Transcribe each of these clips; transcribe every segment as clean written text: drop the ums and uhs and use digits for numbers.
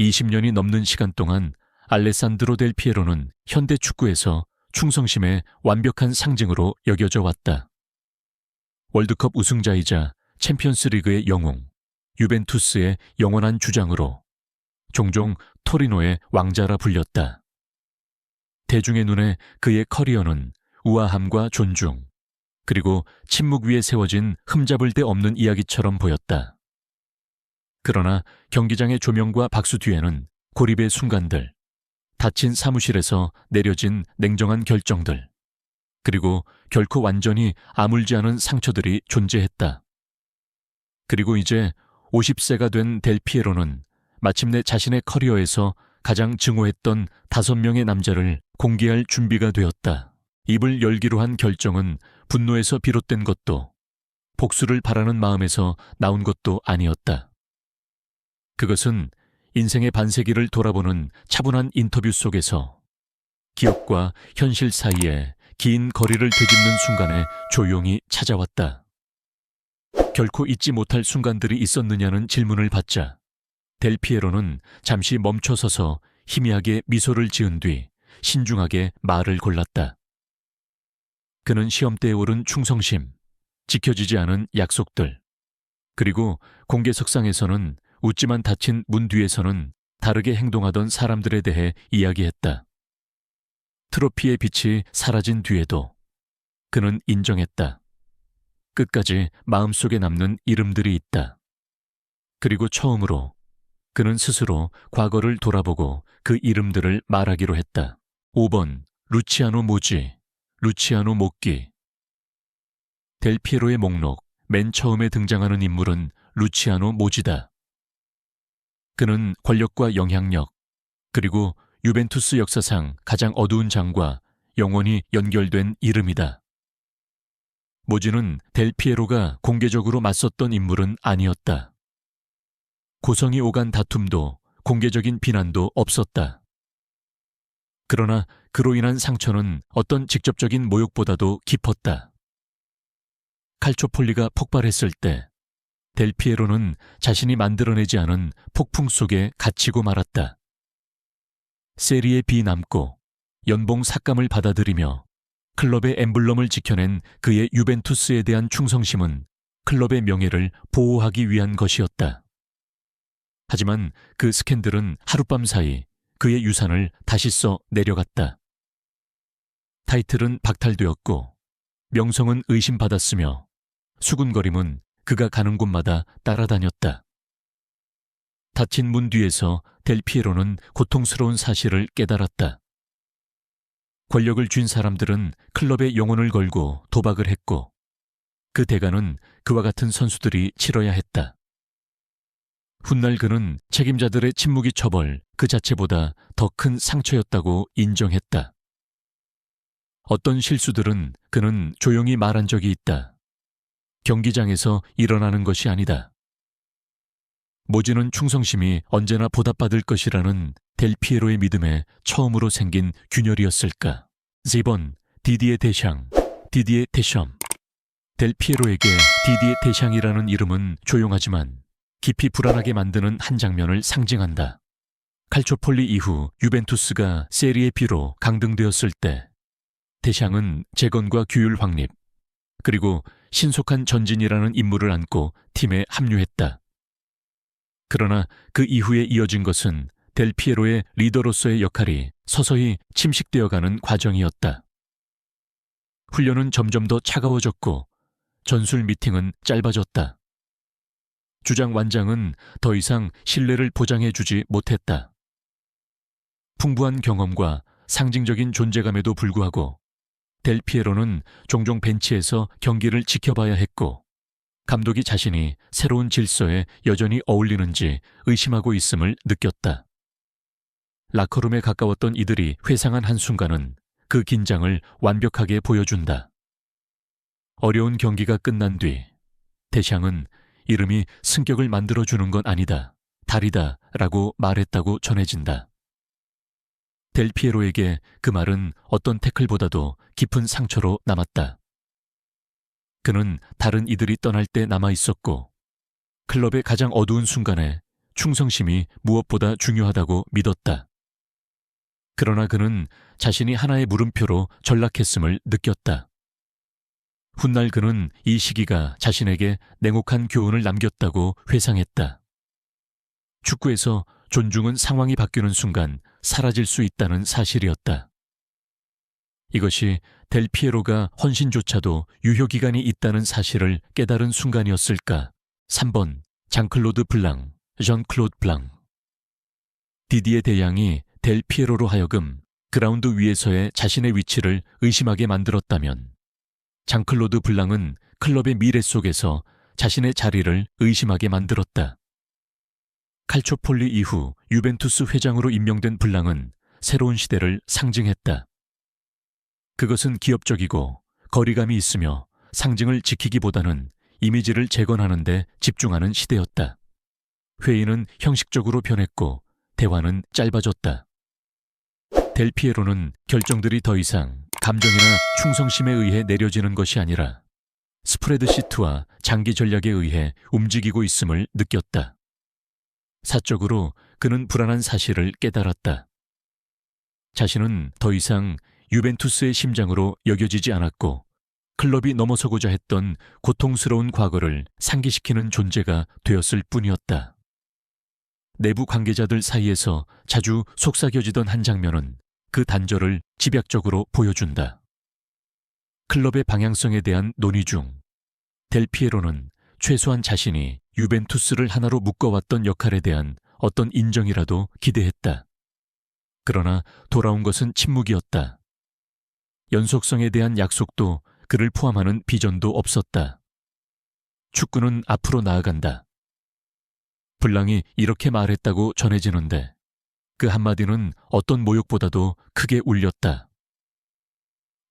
20년이 넘는 시간 동안 알레산드로 델 피에로는 현대 축구에서 충성심의 완벽한 상징으로 여겨져 왔다. 월드컵 우승자이자 챔피언스리그의 영웅, 유벤투스의 영원한 주장으로 종종 토리노의 왕자라 불렸다. 대중의 눈에 그의 커리어는 우아함과 존중, 그리고 침묵 위에 세워진 흠잡을 데 없는 이야기처럼 보였다. 그러나 경기장의 조명과 박수 뒤에는 고립의 순간들, 닫힌 사무실에서 내려진 냉정한 결정들, 그리고 결코 완전히 아물지 않은 상처들이 존재했다. 그리고 이제 50세가 된 델 피에로는 마침내 자신의 커리어에서 가장 증오했던 5명의 남자를 공개할 준비가 되었다. 입을 열기로 한 결정은 분노에서 비롯된 것도, 복수를 바라는 마음에서 나온 것도 아니었다. 그것은 인생의 반세기를 돌아보는 차분한 인터뷰 속에서 기억과 현실 사이에 긴 거리를 되짚는 순간에 조용히 찾아왔다. 결코 잊지 못할 순간들이 있었느냐는 질문을 받자 델 피에로는 잠시 멈춰서서 희미하게 미소를 지은 뒤 신중하게 말을 골랐다. 그는 시험대에 오른 충성심, 지켜지지 않은 약속들, 그리고 공개석상에서는 웃지만 닫힌 문 뒤에서는 다르게 행동하던 사람들에 대해 이야기했다. 트로피의 빛이 사라진 뒤에도 그는 인정했다. 끝까지 마음속에 남는 이름들이 있다. 그리고 처음으로 그는 스스로 과거를 돌아보고 그 이름들을 말하기로 했다. 5번 루치아노 모지, 루치아노 모끼. 델 피에로의 목록 맨 처음에 등장하는 인물은 루치아노 모지다. 그는 권력과 영향력, 그리고 유벤투스 역사상 가장 어두운 장과 영원히 연결된 이름이다. 모지는 델 피에로가 공개적으로 맞섰던 인물은 아니었다. 고성이 오간 다툼도 공개적인 비난도 없었다. 그러나 그로 인한 상처는 어떤 직접적인 모욕보다도 깊었다. 칼초폴리가 폭발했을 때 델 피에로는 자신이 만들어내지 않은 폭풍 속에 갇히고 말았다. 세리에 비 남고 연봉 삭감을 받아들이며 클럽의 엠블럼을 지켜낸 그의 유벤투스에 대한 충성심은 클럽의 명예를 보호하기 위한 것이었다. 하지만 그 스캔들은 하룻밤 사이 그의 유산을 다시 써 내려갔다. 타이틀은 박탈되었고 명성은 의심받았으며 수군거림은 그가 가는 곳마다 따라다녔다. 닫힌 문 뒤에서 델 피에로는 고통스러운 사실을 깨달았다. 권력을 쥔 사람들은 클럽의 영혼을 걸고 도박을 했고 그 대가는 그와 같은 선수들이 치러야 했다. 훗날 그는 책임자들의 침묵이 처벌 그 자체보다 더 큰 상처였다고 인정했다. 어떤 실수들은 그는 조용히 말한 적이 있다. 경기장에서 일어나는 것이 아니다. 모지는 충성심이 언제나 보답받을 것이라는 델 피에로의 믿음에 처음으로 생긴 균열이었을까. 4번 디디에 데샹, 디디에 데샴. 델 피에로에게 디디에 데샹이라는 이름은 조용하지만 깊이 불안하게 만드는 한 장면을 상징한다. 칼초폴리 이후 유벤투스가 세리에 B로 강등되었을 때 데샹은 재건과 규율 확립, 그리고 신속한 전진이라는 임무를 안고 팀에 합류했다. 그러나 그 이후에 이어진 것은 델 피에로의 리더로서의 역할이 서서히 침식되어가는 과정이었다. 훈련은 점점 더 차가워졌고 전술 미팅은 짧아졌다. 주장 완장은 더 이상 신뢰를 보장해주지 못했다. 풍부한 경험과 상징적인 존재감에도 불구하고 델 피에로는 종종 벤치에서 경기를 지켜봐야 했고 감독이 자신이 새로운 질서에 여전히 어울리는지 의심하고 있음을 느꼈다. 라커룸에 가까웠던 이들이 회상한 한순간은 그 긴장을 완벽하게 보여준다. 어려운 경기가 끝난 뒤 데샹은 이름이 승격을 만들어주는 건 아니다, 달이다 라고 말했다고 전해진다. 델 피에로에게 그 말은 어떤 태클보다도 깊은 상처로 남았다. 그는 다른 이들이 떠날 때 남아 있었고 클럽의 가장 어두운 순간에 충성심이 무엇보다 중요하다고 믿었다. 그러나 그는 자신이 하나의 물음표로 전락했음을 느꼈다. 훗날 그는 이 시기가 자신에게 냉혹한 교훈을 남겼다고 회상했다. 축구에서 존중은 상황이 바뀌는 순간 사라질 수 있다는 사실이었다. 이것이 델 피에로가 헌신조차도 유효기간이 있다는 사실을 깨달은 순간이었을까? 3번 장클로드 블랑, 전-클로드 블랑. 디디에 대양이 델 피에로로 하여금 그라운드 위에서의 자신의 위치를 의심하게 만들었다면 장클로드 블랑은 클럽의 미래 속에서 자신의 자리를 의심하게 만들었다. 칼초폴리 이후 유벤투스 회장으로 임명된 블랑은 새로운 시대를 상징했다. 그것은 기업적이고 거리감이 있으며 상징을 지키기보다는 이미지를 재건하는 데 집중하는 시대였다. 회의는 형식적으로 변했고 대화는 짧아졌다. 델 피에로는 결정들이 더 이상 감정이나 충성심에 의해 내려지는 것이 아니라 스프레드시트와 장기 전략에 의해 움직이고 있음을 느꼈다. 사적으로 그는 불안한 사실을 깨달았다. 자신은 더 이상 유벤투스의 심장으로 여겨지지 않았고 클럽이 넘어서고자 했던 고통스러운 과거를 상기시키는 존재가 되었을 뿐이었다. 내부 관계자들 사이에서 자주 속삭여지던 한 장면은 그 단절을 집약적으로 보여준다. 클럽의 방향성에 대한 논의 중 델 피에로는 최소한 자신이 유벤투스를 하나로 묶어왔던 역할에 대한 어떤 인정이라도 기대했다. 그러나 돌아온 것은 침묵이었다. 연속성에 대한 약속도 그를 포함하는 비전도 없었다. 축구는 앞으로 나아간다. 블랑이 이렇게 말했다고 전해지는데 그 한마디는 어떤 모욕보다도 크게 울렸다.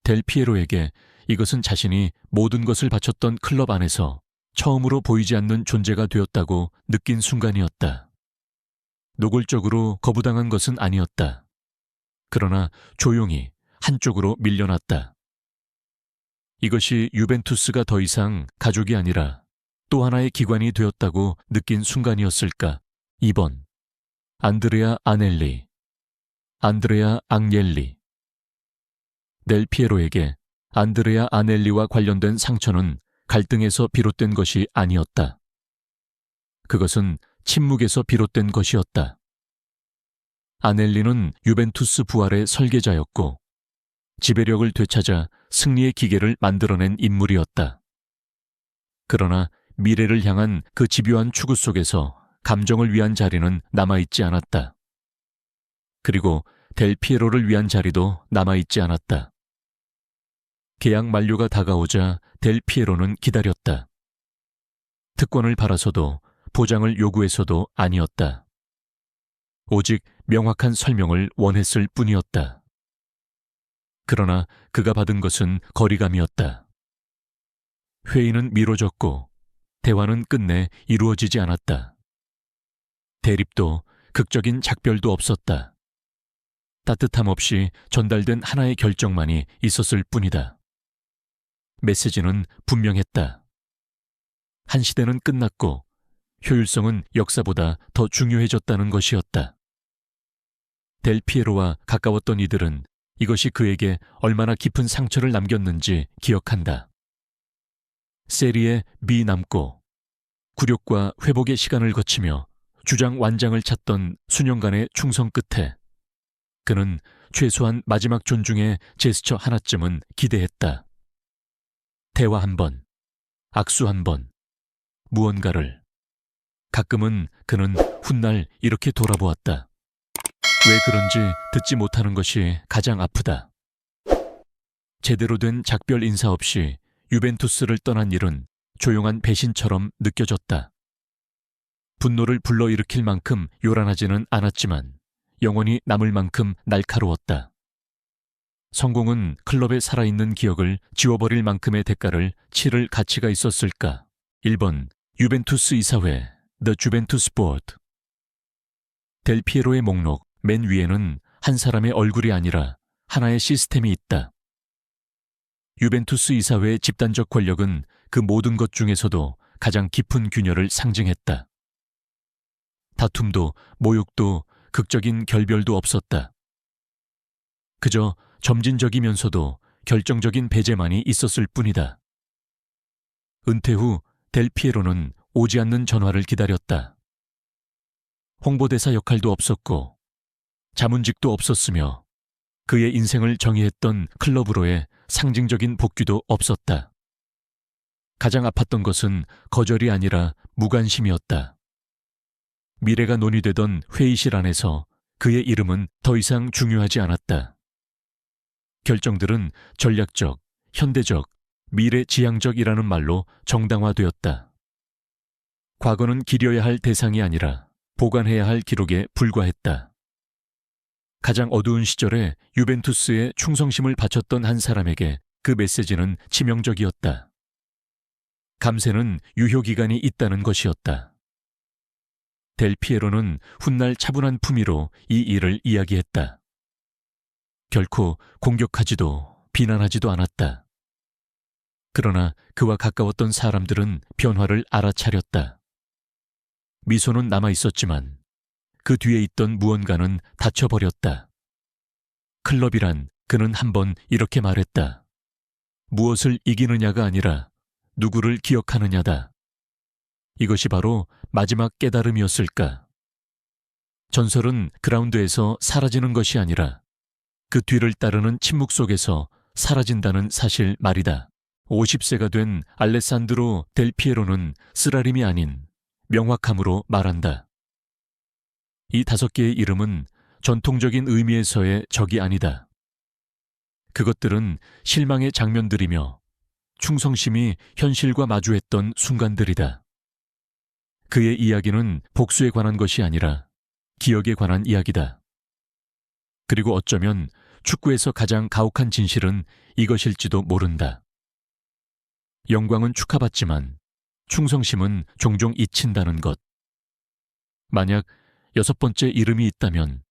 델 피에로에게 이것은 자신이 모든 것을 바쳤던 클럽 안에서 처음으로 보이지 않는 존재가 되었다고 느낀 순간이었다. 노골적으로 거부당한 것은 아니었다. 그러나 조용히 한쪽으로 밀려났다. 이것이 유벤투스가 더 이상 가족이 아니라 또 하나의 기관이 되었다고 느낀 순간이었을까? 2번 안드레아 아넬리, 안드레아 앙옐리. 델 피에로에게 안드레아 아넬리와 관련된 상처는 갈등에서 비롯된 것이 아니었다. 그것은 침묵에서 비롯된 것이었다. 아넬리는 유벤투스 부활의 설계자였고 지배력을 되찾아 승리의 기계를 만들어낸 인물이었다. 그러나 미래를 향한 그 집요한 추구 속에서 감정을 위한 자리는 남아있지 않았다. 그리고 델 피에로를 위한 자리도 남아있지 않았다. 계약 만료가 다가오자 델 피에로는 기다렸다. 특권을 바라서도 보장을 요구해서도 아니었다. 오직 명확한 설명을 원했을 뿐이었다. 그러나 그가 받은 것은 거리감이었다. 회의는 미뤄졌고 대화는 끝내 이루어지지 않았다. 대립도 극적인 작별도 없었다. 따뜻함 없이 전달된 하나의 결정만이 있었을 뿐이다. 메시지는 분명했다. 한 시대는 끝났고 효율성은 역사보다 더 중요해졌다는 것이었다. 델 피에로와 가까웠던 이들은 이것이 그에게 얼마나 깊은 상처를 남겼는지 기억한다. 세리에 B 남고 굴욕과 회복의 시간을 거치며 주장 완장을 찾던 수년간의 충성 끝에 그는 최소한 마지막 존중의 제스처 하나쯤은 기대했다. 대화 한 번, 악수 한 번, 무언가를. 가끔은 그는 훗날 이렇게 돌아보았다. 왜 그런지 듣지 못하는 것이 가장 아프다. 제대로 된 작별 인사 없이 유벤투스를 떠난 일은 조용한 배신처럼 느껴졌다. 분노를 불러일으킬 만큼 요란하지는 않았지만 영원히 남을 만큼 날카로웠다. 성공은 클럽의 살아있는 기억을 지워버릴 만큼의 대가를 치를 가치가 있었을까? 1번 유벤투스 이사회 The Juventus Board. 델 피에로의 목록 맨 위에는 한 사람의 얼굴이 아니라 하나의 시스템이 있다. 유벤투스 이사회의 집단적 권력은 그 모든 것 중에서도 가장 깊은 균열을 상징했다. 다툼도 모욕도 극적인 결별도 없었다. 그저 점진적이면서도 결정적인 배제만이 있었을 뿐이다. 은퇴 후 델 피에로는 오지 않는 전화를 기다렸다. 홍보대사 역할도 없었고 자문직도 없었으며 그의 인생을 정의했던 클럽으로의 상징적인 복귀도 없었다. 가장 아팠던 것은 거절이 아니라 무관심이었다. 미래가 논의되던 회의실 안에서 그의 이름은 더 이상 중요하지 않았다. 결정들은 전략적, 현대적, 미래지향적이라는 말로 정당화되었다. 과거는 기려야 할 대상이 아니라 보관해야 할 기록에 불과했다. 가장 어두운 시절에 유벤투스에 충성심을 바쳤던 한 사람에게 그 메시지는 치명적이었다. 감세는 유효기간이 있다는 것이었다. 델 피에로는 훗날 차분한 품위로 이 일을 이야기했다. 결코 공격하지도 비난하지도 않았다. 그러나 그와 가까웠던 사람들은 변화를 알아차렸다. 미소는 남아있었지만 그 뒤에 있던 무언가는 닫혀버렸다. 클럽이란 그는 한번 이렇게 말했다. 무엇을 이기느냐가 아니라 누구를 기억하느냐다. 이것이 바로 마지막 깨달음이었을까? 전설은 그라운드에서 사라지는 것이 아니라 그 뒤를 따르는 침묵 속에서 사라진다는 사실 말이다. 50세가 된 알레산드로 델 피에로는 쓰라림이 아닌 명확함으로 말한다. 이 5개의 이름은 전통적인 의미에서의 적이 아니다. 그것들은 실망의 장면들이며 충성심이 현실과 마주했던 순간들이다. 그의 이야기는 복수에 관한 것이 아니라 기억에 관한 이야기다. 그리고 어쩌면 축구에서 가장 가혹한 진실은 이것일지도 모른다. 영광은 축하받지만 충성심은 종종 잊힌다는 것. 만약 6번째 이름이 있다면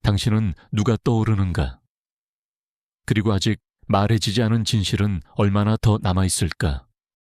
당신은 누가 떠오르는가? 그리고 아직 말해지지 않은 진실은 얼마나 더 남아있을까?